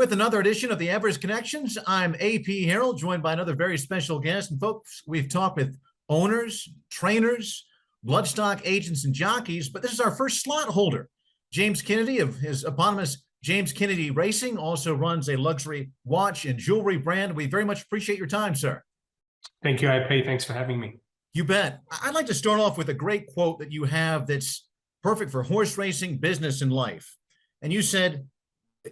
With another edition of the Everest Connections, I'm AP Harold, joined by another very special guest. And folks, we've talked with owners, trainers, bloodstock agents, and jockeys, but this is our first slot holder. James Kennedy of his eponymous James Kennedy Racing also runs a luxury watch and jewelry brand. We very much appreciate your time, sir. Thank you, AP. Thanks for having me. You bet. I'd like to start off with a great quote that you have that's perfect for horse racing, business, and life. And you said,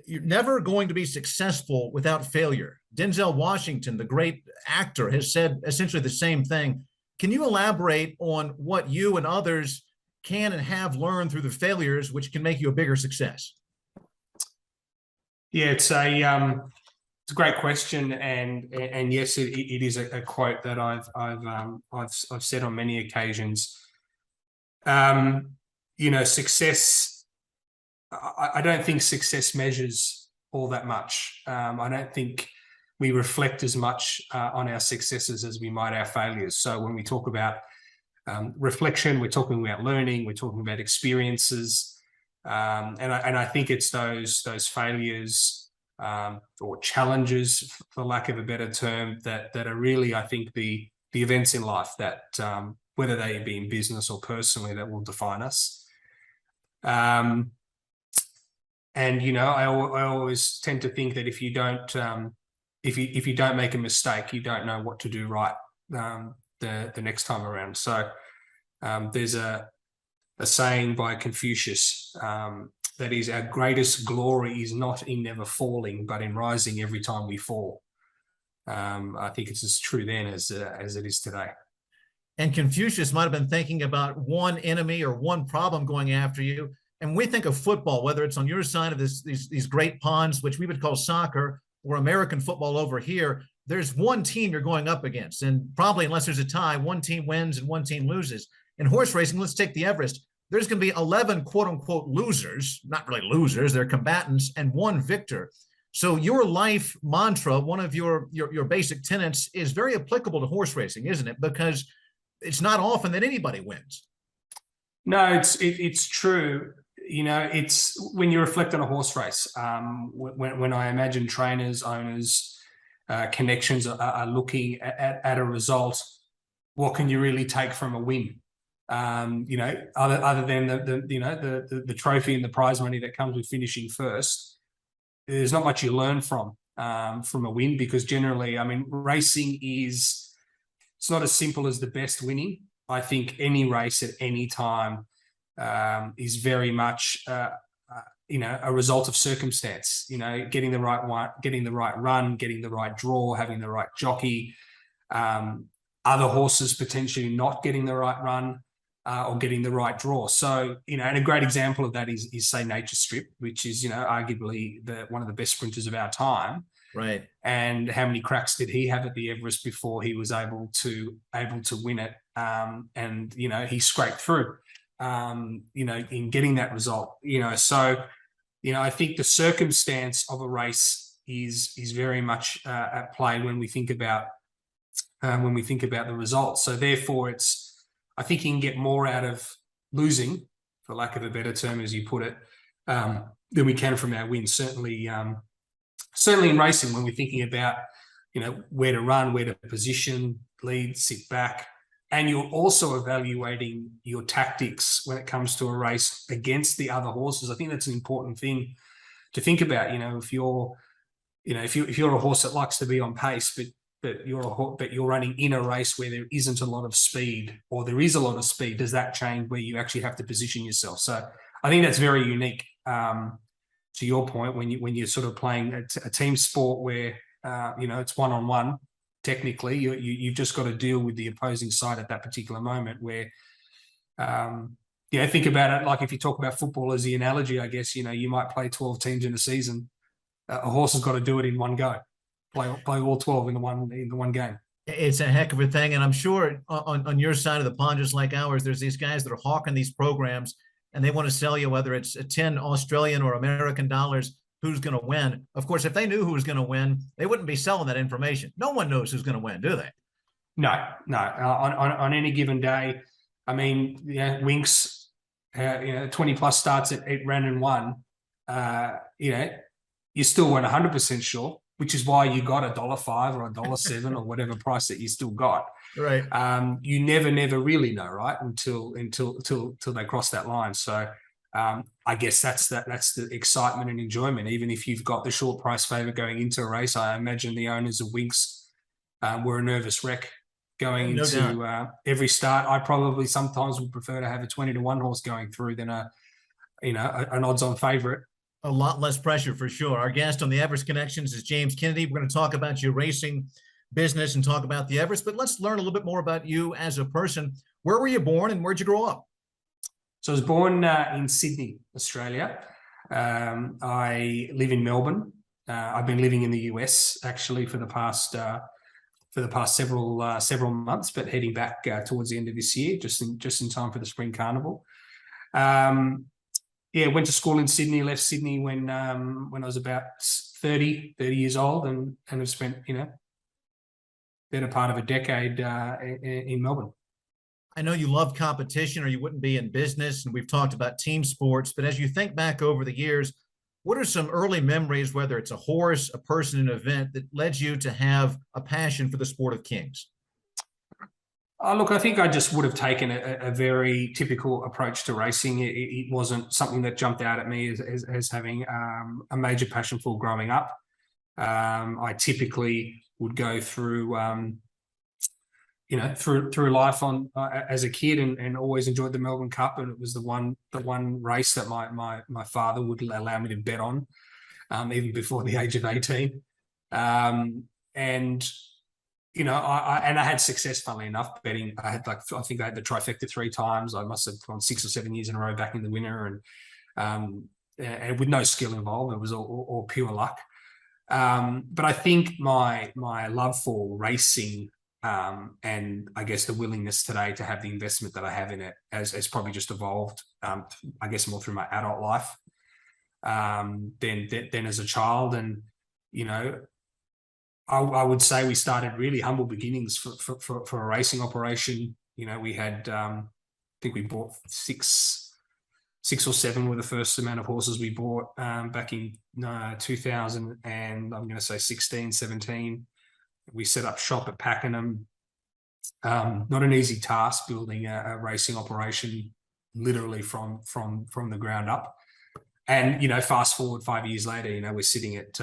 "You're never going to be successful without failure." Denzel Washington, the great actor, has said essentially the same thing. Can you elaborate on what you and others can and have learned through the failures, which can make you a bigger success? Yeah, it's a great question, and yes, it is a quote that I've said on many occasions. Success. I don't think success measures all that much. I don't think we reflect as much on our successes as we might our failures. So when we talk about reflection, we're talking about learning, we're talking about experiences, and I think it's those failures or challenges, for lack of a better term, that are really, I think, the events in life that whether they be in business or personally, that will define us. And I always tend to think that if you don't make a mistake, you don't know what to do right the next time around. So there's a saying by Confucius that is, our greatest glory is not in never falling, but in rising every time we fall. I think it's as true then as it is today. And Confucius might have been thinking about one enemy or one problem going after you. And we think of football, whether it's on your side of these great ponds, which we would call soccer, or American football over here, there's one team you're going up against. And probably, unless there's a tie, one team wins and one team loses. In horse racing, let's take the Everest. There's going to be 11 quote unquote losers, not really losers, they're combatants, and one victor. So your life mantra, one of your basic tenets, is very applicable to horse racing, isn't it? Because it's not often that anybody wins. No, it's true. It's when you reflect on a horse race, when I imagine trainers, owners, connections are looking at a result, what can you really take from a win? Other than the trophy and the prize money that comes with finishing first, there's not much you learn from a win, because generally, racing it's not as simple as the best winning. I think any race at any time is very much a result of circumstance. Getting the right one, getting the right run, getting the right draw, having the right jockey, other horses potentially not getting the right run or getting the right draw. So and a great example of that is say Nature Strip, which is arguably one of the best sprinters of our time. Right. And how many cracks did he have at the Everest before he was able to win it? And he scraped through. In getting that result, so I think the circumstance of a race is very much at play when we think about the results. So therefore, I think you can get more out of losing, for lack of a better term, as you put it, than we can from our wins. Certainly in racing, when we're thinking about where to run, where to position, lead, sit back. And you're also evaluating your tactics when it comes to a race against the other horses. I think that's an important thing to think about. If you're a horse that likes to be on pace, but you're running in a race where there isn't a lot of speed, or there is a lot of speed, does that change where you actually have to position yourself? So I think that's very unique. To your point, when you're sort of playing a team sport where it's one-on-one. Technically, you've just got to deal with the opposing side at that particular moment where, think about it like if you talk about football as the analogy, I guess, you might play 12 teams in a season. A horse has got to do it in one go, play all 12 in the one game. It's a heck of a thing. And I'm sure on your side of the pond, just like ours, there's these guys that are hawking these programs and they want to sell you, whether it's 10 Australian or American dollars, who's going to win. Of course, if they knew who was going to win, they wouldn't be selling that information. No one knows who's going to win, do they? No. On any given day, Winks, 20 plus starts at 8 ran and won. you still weren't 100% sure, which is why you got $1.05 or $1.07 or whatever price that you still got. Right. You never really know, right? Until they cross that line. So I guess that's the excitement and enjoyment. Even if you've got the short price favor going into a race, I imagine the owners of Winx were a nervous wreck going No doubt. into every start. I probably sometimes would prefer to have a 20-1 horse going through than an odds-on favorite. A lot less pressure for sure. Our guest on the Everest Connections is James Kennedy. We're going to talk about your racing business and talk about the Everest, but let's learn a little bit more about you as a person. Where were you born and where'd you grow up? So I was born in Sydney, Australia. I live in Melbourne. I've been living in the US actually for the past several months, but heading back towards the end of this year, just in time for the Spring Carnival. Went to school in Sydney, left Sydney when I was about 30 years old, and have spent, better part of a decade in Melbourne. I know you love competition or you wouldn't be in business, and we've talked about team sports, but as you think back over the years, what are some early memories, whether it's a horse, a person, an event, that led you to have a passion for the sport of kings? Look, I think I just would have taken a very typical approach to racing. It wasn't something that jumped out at me as having a major passion for growing up. I typically would go through, through life as a kid, and always enjoyed the Melbourne Cup, and it was the one race that my father would allow me to bet on, even before the age of 18, I had success, funnily enough, betting. I think I had the trifecta 3 times. I must have gone 6 or 7 years in a row back in the winner, and with no skill involved. It was all pure luck. But I think my love for racing, and I guess the willingness today to have the investment that I have in it has probably just evolved, I guess, more through my adult life than as a child. And, I would say we started really humble beginnings for a racing operation. We had, I think we bought six or seven were the first amount of horses we bought back in 2000, and I'm going to say 16, 17. We set up shop at Pakenham. Not an easy task building a racing operation, literally from the ground up. And fast forward 5 years later, we're sitting at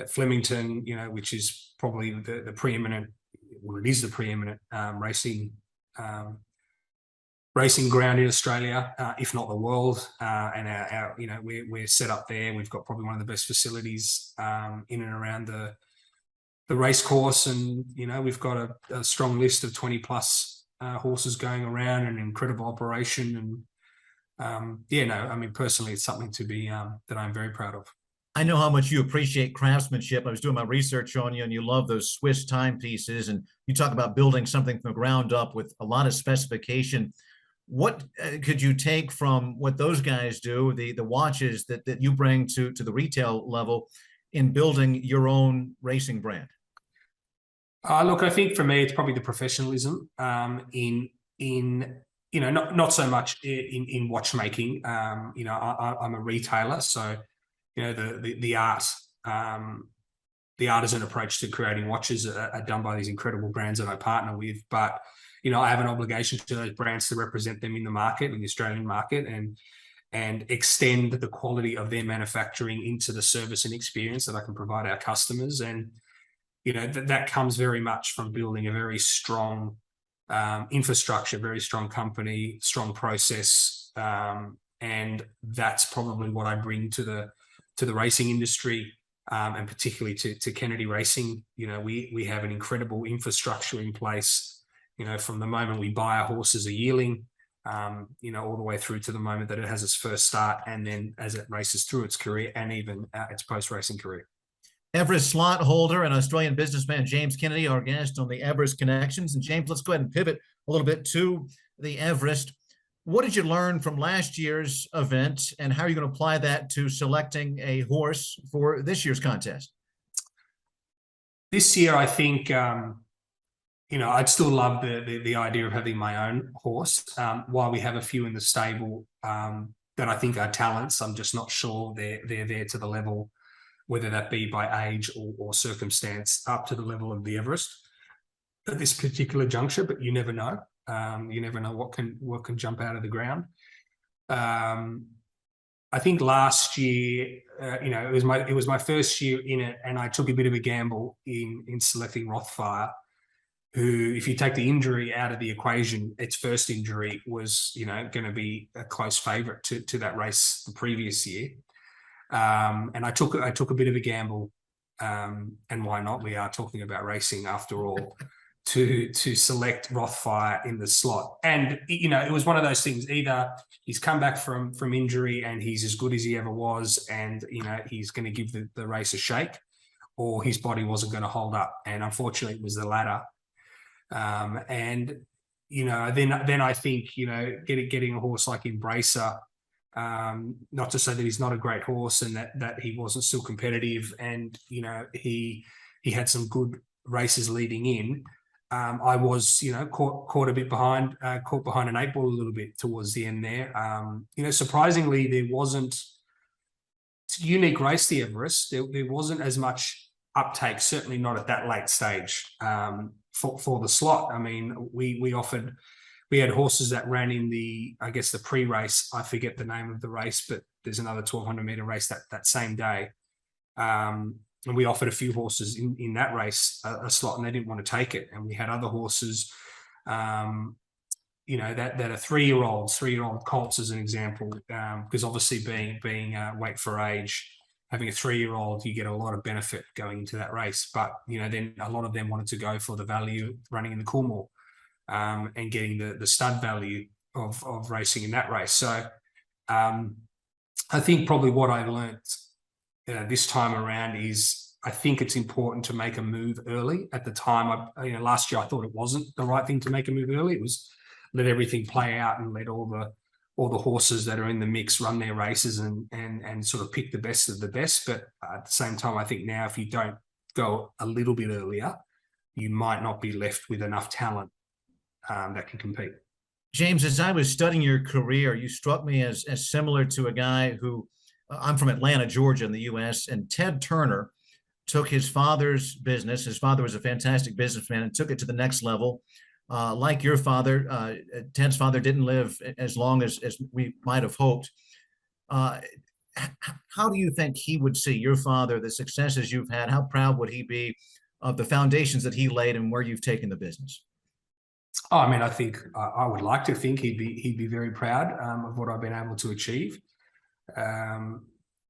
Flemington, which is probably the preeminent, well, it is the preeminent racing ground in Australia, if not the world. And our we're set up there. We've got probably one of the best facilities in and around the race course, and we've got a strong list of 20 plus horses going around, an incredible operation. And personally, it's something to be that I'm very proud of. I know how much you appreciate craftsmanship. I was doing my research on you, and you love those Swiss timepieces, and you talk about building something from the ground up with a lot of specification. What could you take from what those guys do, the watches that you bring to the retail level, in building your own racing brand? Look, I think for me, it's probably the professionalism in not so much in watchmaking. I'm a retailer, so the art as an approach to creating watches are done by these incredible brands that I partner with. But I have an obligation to those brands to represent them in the market, in the Australian market, and extend the quality of their manufacturing into the service and experience that I can provide our customers. And that comes very much from building a very strong infrastructure, very strong company, strong process, and that's probably what I bring to the racing industry, and particularly to Kennedy Racing. We have an incredible infrastructure in place. From the moment we buy a horse as a yearling, all the way through to the moment that it has its first start, and then as it races through its career and even its post-racing career. Everest slot holder and Australian businessman James Kennedy, our guest on the Everest Connections. And James, let's go ahead and pivot a little bit to the Everest. What did you learn from last year's event, and how are you going to apply that to selecting a horse for this year's contest? This year, I think, I'd still love the idea of having my own horse. While we have a few in the stable that I think are talents, I'm just not sure they're there to the level whether that be by age or circumstance, up to the level of the Everest at this particular juncture. But you never know. You never know what can jump out of the ground. I think last year, it was my first year in it, and I took a bit of a gamble in selecting Rothfire, who, if you take the injury out of the equation, its first injury was, going to be a close favourite to that race the previous year. And I took a bit of a gamble, and why not? We are talking about racing after all. to select Rothfire in the slot. And it was one of those things: either he's come back from injury and he's as good as he ever was, and he's going to give the race a shake, or his body wasn't going to hold up. And unfortunately, it was the latter. Then I think getting a horse like Embracer, not to say that he's not a great horse and that he wasn't still competitive, and he had some good races leading in. I was, caught a bit behind, caught behind an 8 ball a little bit towards the end there. Surprisingly, there wasn't, it's a unique race, the Everest. There wasn't as much uptake, certainly not at that late stage, for the slot. I mean, we had horses that ran in the pre-race. I forget the name of the race, but there's another 1200 meter race that same day. And we offered a few horses in that race a slot, and they didn't want to take it. And we had other horses, that are 3-year-old colts as an example, because obviously being weight for age, having a 3-year-old, you get a lot of benefit going into that race. But then a lot of them wanted to go for the value running in the Coolmore, and getting the stud value of racing in that race. So I think probably what I learnt this time around is, I think it's important to make a move early. At the time, last year I thought it wasn't the right thing to make a move early. It was let everything play out and let all the horses that are in the mix run their races and sort of pick the best of the best. But at the same time, I think now if you don't go a little bit earlier, you might not be left with enough talent that can compete. James, as I was studying your career, you struck me as similar to a guy who, I'm from Atlanta, Georgia, in the U.S., and Ted Turner took his father's business. His father was a fantastic businessman and took it to the next level. Like your father, Ted's father didn't live as long as we might have hoped. How do you think he would see your father, the successes you've had? How proud would he be of the foundations that he laid and where you've taken the business? Oh, I mean, I think I would like to think he'd be very proud of what I've been able to achieve. Whether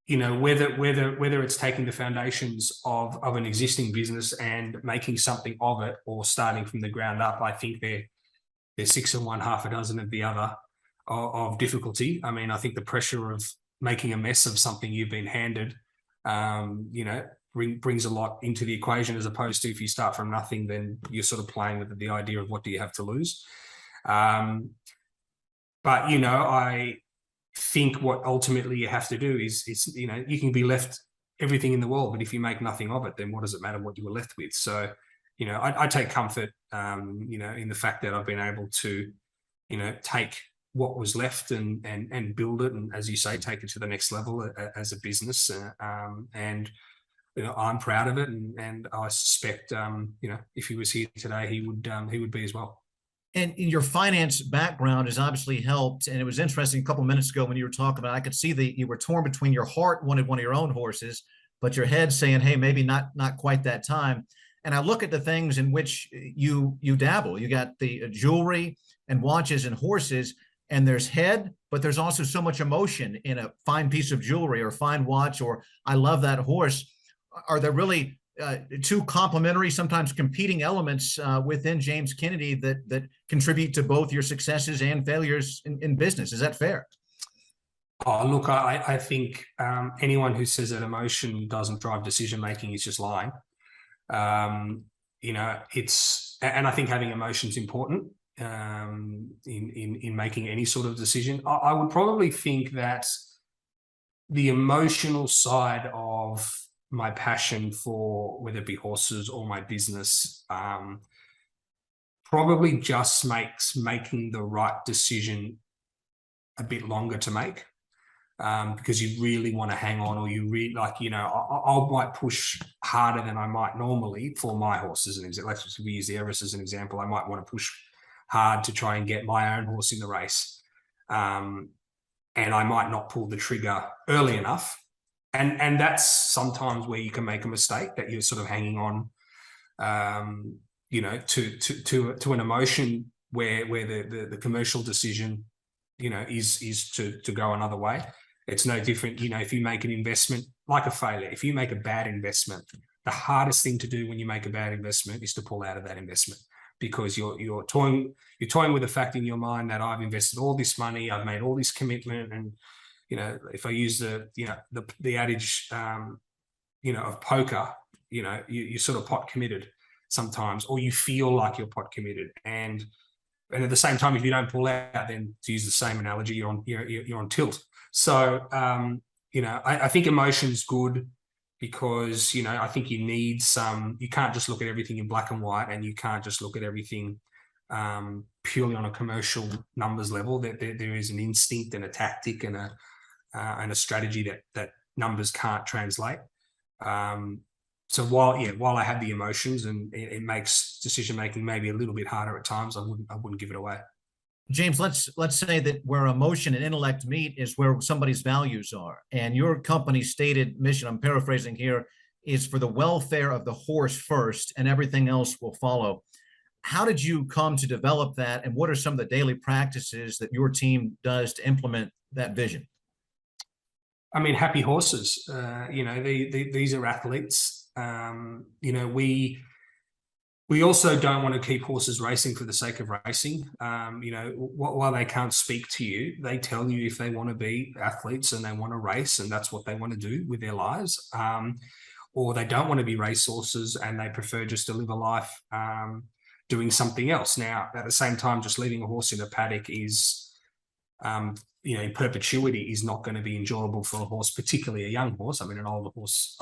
it's taking the foundations of an existing business and making something of it, or starting from the ground up, I think they're 6 of one, half a dozen of the other of difficulty. I mean, I think the pressure of making a mess of something you've been handed, brings a lot into the equation, as opposed to if you start from nothing, then you're sort of playing with the idea of what do you have to lose. But I think what ultimately you have to do is you can be left everything in the world, but if you make nothing of it, then what does it matter what you were left with? So I take comfort in the fact that I've been able to take what was left and build it, and, as you say, take it to the next level as a business, and I'm proud of it, and I suspect if he was here today, he would be as well. And your finance background has obviously helped. And it was interesting a couple of minutes ago when you were talking about, I could see that you were torn between your heart wanted one of your own horses, but your head saying, hey, maybe not quite that time. And I look at the things in which you dabble. You got the jewelry and watches and horses, and there's head, but there's also so much emotion in a fine piece of jewelry or fine watch, or I love that horse. Are there really two complementary, sometimes competing elements within James Kennedy that contribute to both your successes and failures in business? Is that fair? Oh, look, I think anyone who says that emotion doesn't drive decision making is just lying. And I think having emotion is important in making any sort of decision. I would probably think that the emotional side of my passion for whether it be horses or my business probably just makes making the right decision a bit longer to make. because you really want to hang on, or you really like, I might push harder than I might normally for my horse as an example. Let's just use the Everest as an example. I might want to push hard to try and get my own horse in the race. And I might not pull the trigger early enough. And that's sometimes where you can make a mistake, that you're sort of hanging on, to an emotion where the commercial decision, is to go another way. It's no different, if you make an investment like a failure. If you make a bad investment, the hardest thing to do when you make a bad investment is to pull out of that investment, because you're toying with the fact in your mind that I've invested all this money, I've made all this commitment, and if I use the adage of poker, you're sort of pot committed sometimes, or you feel like you're pot committed, and at the same time, if you don't pull out, then to use the same analogy, you're on tilt. So I think emotion's good, because I think you need some. You can't just look at everything in black and white, and you can't just look at everything purely on a commercial numbers level. There is an instinct and a tactic and a strategy that numbers can't translate. So while I have the emotions, and it makes decision making maybe a little bit harder at times, I wouldn't give it away. James, let's say that where emotion and intellect meet is where somebody's values are. And your company's stated mission, I'm paraphrasing here, is for the welfare of the horse first, and everything else will follow. How did you come to develop that, and what are some of the daily practices that your team does to implement that vision? I mean, happy horses. These are athletes. We also don't want to keep horses racing for the sake of racing. While they can't speak to you, they tell you if they want to be athletes and they want to race, and that's what they want to do with their lives. Or they don't want to be racehorses and they prefer just to live a life doing something else. Now, at the same time, just leaving a horse in a paddock is, in perpetuity, is not going to be enjoyable for a horse, particularly a young horse. I mean, an older horse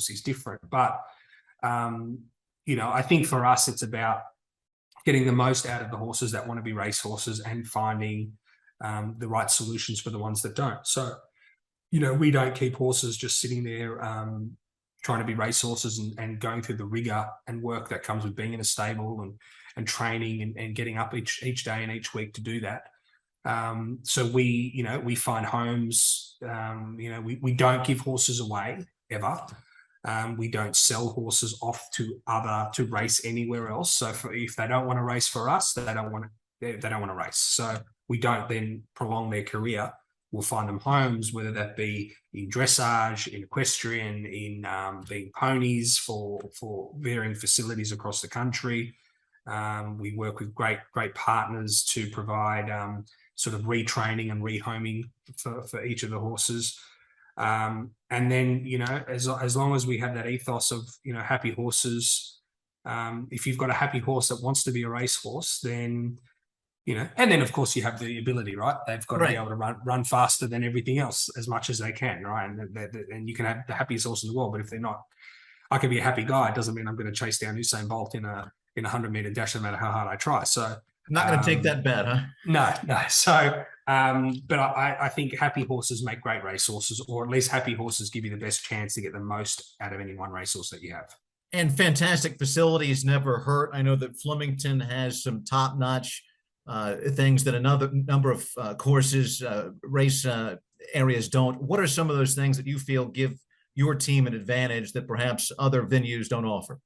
is different, but I think for us, it's about getting the most out of the horses that want to be race horses, and finding the right solutions for the ones that don't. So, we don't keep horses just sitting there trying to be race horses and going through the rigor and work that comes with being in a stable and training and getting up each day and each week to do that. So we find homes. We don't give horses away ever. We don't sell horses off to race anywhere else. So if they don't want to race for us, they don't want to race. So we don't then prolong their career. We'll find them homes, whether that be in dressage, in equestrian, in being ponies for varying facilities across the country. We work with great partners to provide sort of retraining and rehoming for each of the horses. And then, as long as we have that ethos of, happy horses, if you've got a happy horse that wants to be a racehorse, then, and then of course you have the ability, right? They've got to be able to run faster than everything else as much as they can, right? And you can have the happiest horse in the world, but if they're not, I can be a happy guy. It doesn't mean I'm going to chase down Usain Bolt in a 100-meter dash, no matter how hard I try. So I'm not going to take that bet, huh? No. So, but I think happy horses make great racehorses, or at least happy horses give you the best chance to get the most out of any one racehorse that you have. And fantastic facilities never hurt. I know that Flemington has some top-notch things that another number of courses, race areas don't. What are some of those things that you feel give your team an advantage that perhaps other venues don't offer?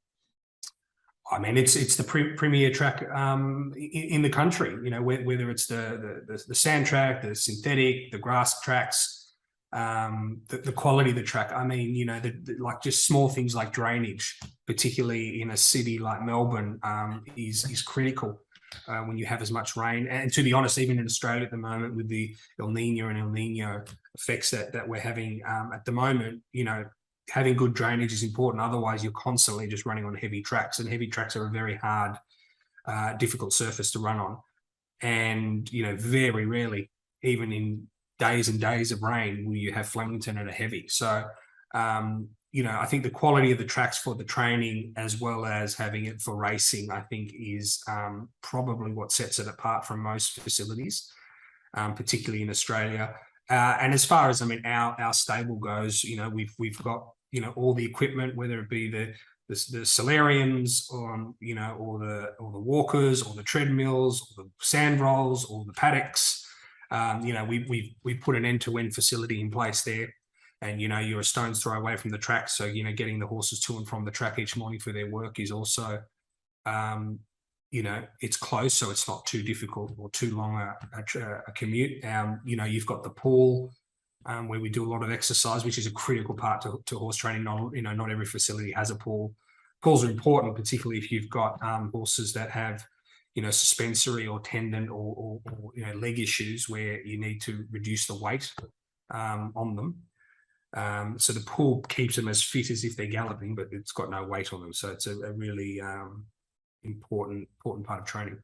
I mean, it's the premier track in the country. Whether it's the sand track, the synthetic, the grass tracks, the quality of the track. I mean, like just small things like drainage, particularly in a city like Melbourne, is critical when you have as much rain. And to be honest, even in Australia at the moment, with the El Nino effects that we're having at the moment, having good drainage is important. Otherwise, you're constantly just running on heavy tracks, and heavy tracks are a very hard, difficult surface to run on. And, very rarely, even in days and days of rain, will you have Flemington and a heavy. So, I think the quality of the tracks for the training, as well as having it for racing, I think is probably what sets it apart from most facilities, particularly in Australia. And as far as, I mean, our stable goes, you know, we've got, you know, all the equipment, whether it be the solariums, or, you know, or the walkers, or the treadmills, or the sand rolls, or the paddocks. You know, we put an end-to-end facility in place there. And, you know, you're a stone's throw away from the track. So, you know, getting the horses to and from the track each morning for their work is also, you know, it's close, so it's not too difficult or too long a commute. You know, you've got the pool, where we do a lot of exercise, which is a critical part to horse training. Not, you know, not every facility has a pool. Pools are important, particularly if you've got horses that have, you know, suspensory or tendon or you know, leg issues where you need to reduce the weight on them. So the pool keeps them as fit as if they're galloping, but it's got no weight on them. So it's a really important part of training.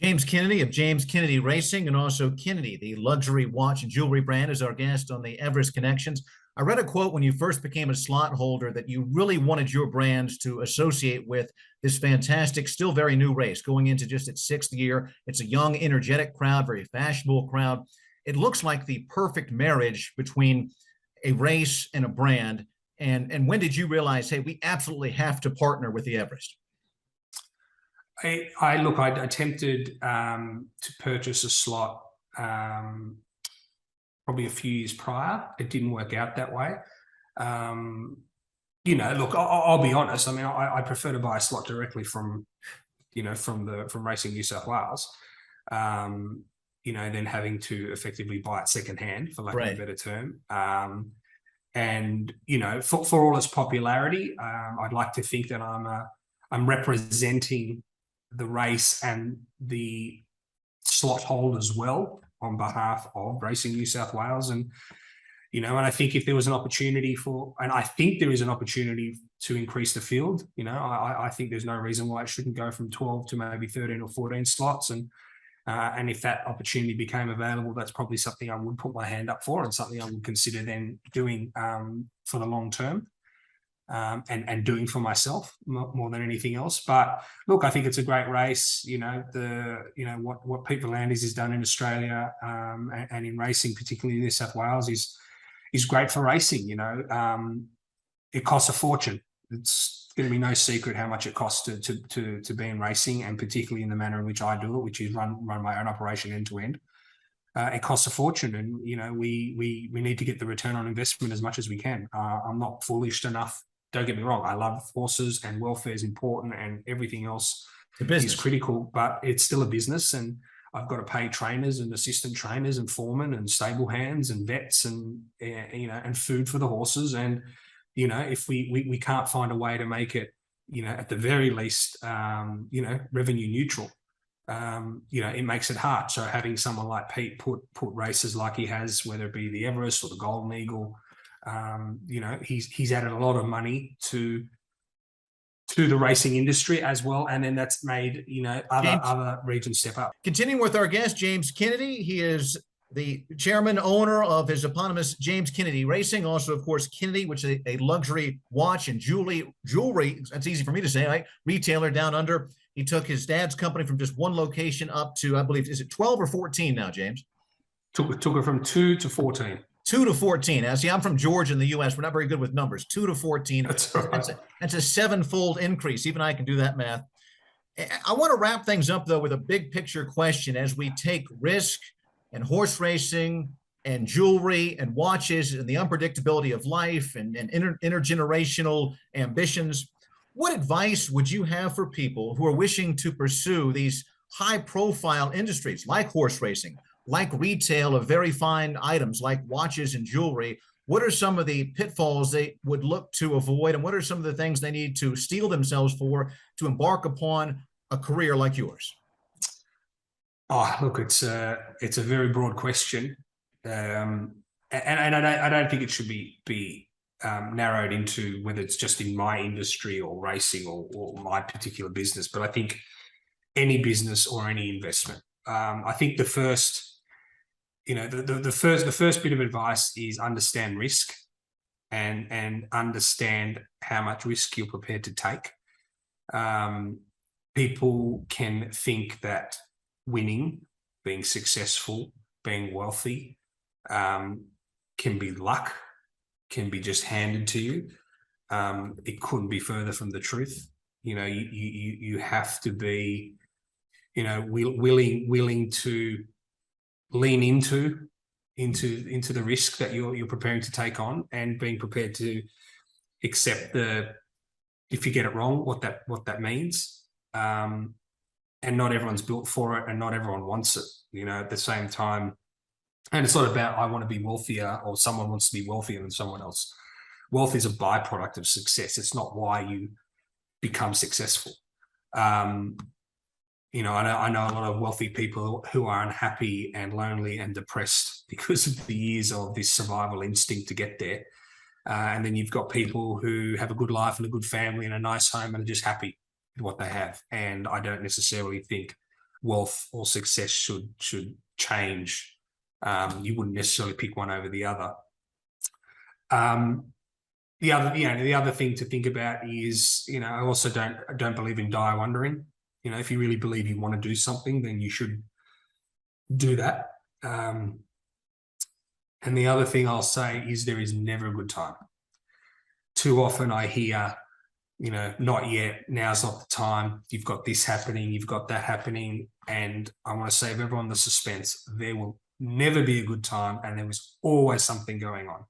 James Kennedy of James Kennedy Racing, and also Kennedy, the luxury watch and jewelry brand, is our guest on the Everest Connections. I read a quote when you first became a slot holder that you really wanted your brands to associate with this fantastic, still very new race, going into just its 6th year. It's a young, energetic crowd, very fashionable crowd. It looks like the perfect marriage between a race and a brand. And when did you realize, hey, we absolutely have to partner with the Everest? I attempted to purchase a slot probably a few years prior. It didn't work out that way. You know, look, I'll be honest. I mean, I prefer to buy a slot directly from, you know, from Racing New South Wales, you know, than having to effectively buy it secondhand, for lack of a better term. And, you know, for all its popularity, I'd like to think that I'm representing the race and the slot holders well on behalf of Racing New South Wales. And, you know, and I think if there was an opportunity and I think there is an opportunity to increase the field, you know, I think there's no reason why it shouldn't go from 12 to maybe 13 or 14 slots. And if that opportunity became available, that's probably something I would put my hand up for, and something I would consider then doing for the long term. And doing for myself more than anything else. But look, I think it's a great race. You know, what Pete V'landys has done in Australia and in racing, particularly in New South Wales, is great for racing. You know, it costs a fortune. It's going to be no secret how much it costs to be in racing, and particularly in the manner in which I do it, which is run my own operation end to end. It costs a fortune, and you know, we need to get the return on investment as much as we can. I'm not foolish enough. Don't get me wrong, I love horses, and welfare is important, and everything else is critical, but it's still a business, and I've got to pay trainers and assistant trainers and foremen and stable hands and vets and, you know, and food for the horses. And, you know, if we can't find a way to make it, you know, at the very least, you know, revenue neutral, you know, it makes it hard. So having someone like Pete put races like he has, whether it be the Everest or the Golden Eagle, you know, he's added a lot of money to the racing industry as well, and then that's made, you know, other regions step up. Continuing with our guest, James Kennedy, he is the chairman, owner of his eponymous James Kennedy Racing, also, of course, Kennedy, which is a luxury watch and jewelry, that's easy for me to say, right? Retailer down under. He took his dad's company from just one location up to, I believe, is it 12 or 14 now, James? Took it from 2 to 14. 2 to 14. Now, see, I'm from Georgia in the U.S. We're not very good with numbers. 2 to 14. That's right. That's a 7-fold increase. Even I can do that math. I want to wrap things up, though, with a big picture question as we take risk and horse racing and jewelry and watches and the unpredictability of life and intergenerational ambitions. What advice would you have for people who are wishing to pursue these high-profile industries like horse racing, like retail of very fine items like watches and jewelry? What are some of the pitfalls they would look to avoid, and what are some of the things they need to steel themselves for to embark upon a career like yours? Oh, look, it's a very broad question, and I don't think it should be narrowed into whether it's just in my industry or racing or my particular business. But I think any business or any investment, I think the first, you know, the first bit of advice is understand risk and understand how much risk you're prepared to take. People can think that winning, being successful, being wealthy can be luck, can be just handed to you. It couldn't be further from the truth. You have to be, willing to lean into the risk that you're preparing to take on, and being prepared to accept if you get it wrong, what that means. And not everyone's built for it, and not everyone wants it, at the same time. And it's not about, I want to be wealthier, or someone wants to be wealthier than someone else. Wealth is a byproduct of success. It's not why you become successful. I know a lot of wealthy people who are unhappy and lonely and depressed because of the years of this survival instinct to get there. And then you've got people who have a good life and a good family and a nice home and are just happy with what they have. And I don't necessarily think wealth or success should change. You wouldn't necessarily pick one over the other. The other thing to think about is, I also don't believe in die wondering. If you really believe you want to do something, then you should do that. And the other thing I'll say is, there is never a good time. Too often I hear, not yet, now's not the time, you've got this happening, you've got that happening. And I want to save everyone the suspense. There will never be a good time, and there is always something going on.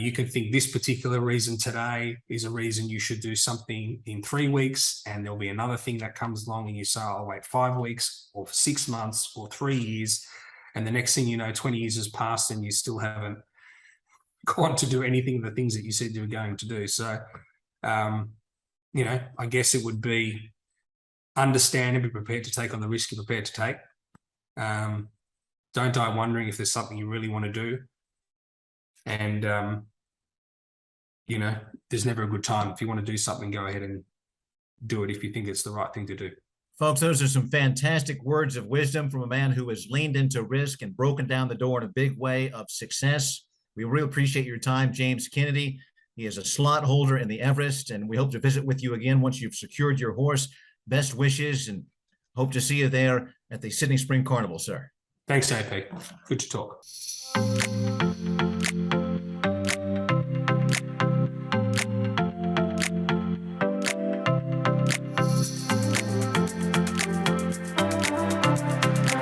You can think this particular reason today is a reason you should do something in 3 weeks, and there'll be another thing that comes along and you say, I'll wait 5 weeks or 6 months or 3 years. And the next thing you know, 20 years has passed and you still haven't gone to do anything of the things that you said you were going to do. So, I guess it would be understand and be prepared to take on the risk you're prepared to take. Don't die wondering if there's something you really want to do. And, there's never a good time. If you want to do something, go ahead and do it if you think it's the right thing to do. Folks, those are some fantastic words of wisdom from a man who has leaned into risk and broken down the door in a big way of success. We really appreciate your time, James Kennedy. He is a slot holder in the Everest, and we hope to visit with you again once you've secured your horse. Best wishes, and hope to see you there at the Sydney Spring Carnival, sir. Thanks, JP. Good to talk.